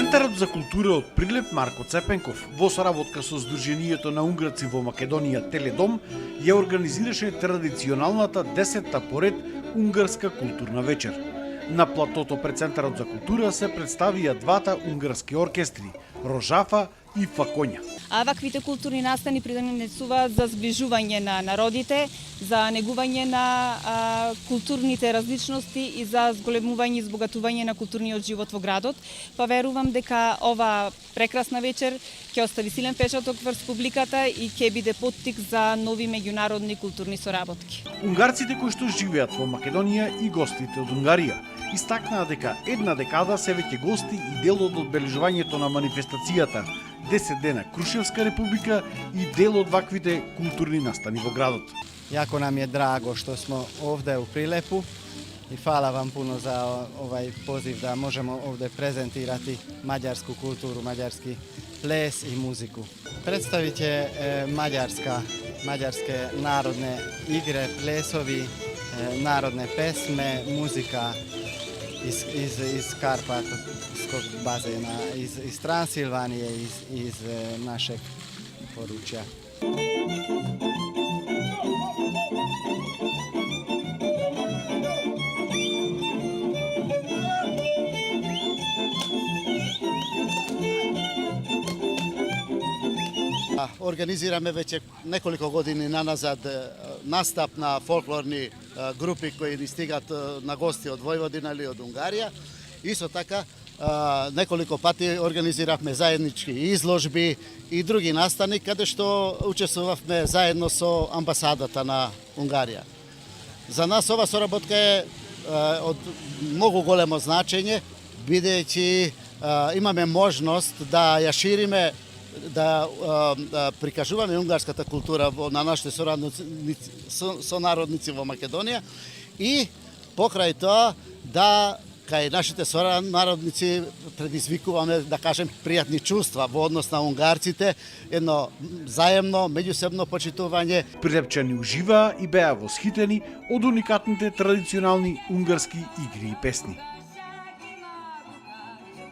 Центарот за култура од Прилеп Марко Цепенков во соработка со Сдруженијето на унгарци во Македонија Теледом ја организираше традиционалната 10-та поред унгарска културна вечер. На платото пред Центарот за култура се представија двата унгарски оркестри Рожафа и Факоња. А ваквите културни настани придонесуваат за зближување на народите, за негување на културните различности и за зголемување и збогатување на културниот живот во градот. Па верувам дека ова прекрасна вечер ќе остави силен печаток врз публиката и ќе биде поттик за нови меѓународни културни соработки. Унгарците кои што живеат во Македонија и гостите од Унгарија истакнаа дека една декада се веќе гости и дел од одбележувањето на манифестацијата 10 дена Крушевска република и дел од ваквите културни настани во градот. Јако нам е драго што смо овде у Прилепу и фала вам пуно за овај позив да можемо овде презентирати маѓарску културу, маѓарски плес и музику. Представиќе маѓарске народне игре, плесови, народне песме, музика из Карпатскog базена, из Трансилванije, iz našeg područja. Organizirаме веќе неколку години наназад настап на фолклорни групи кои ни стигат на гости од Војводина или од Унгарија. Исто така неколку пати организиравме заеднички изложби и други настани каде што учествувавме заедно со амбасадата на Унгарија. За нас ова соработка е од многу големо значење, бидејќи имаме можност да ја шириме, да прикажуваме унгарската култура на нашите сонародници во Македонија и покрај тоа да кај нашите сонародници предизвикуваме, да кажем, пријатни чувства во однос на унгарците, едно заемно, меѓусебно почитување. Прилепчани уживаа и беа восхитени од уникатните традиционални унгарски игри и песни.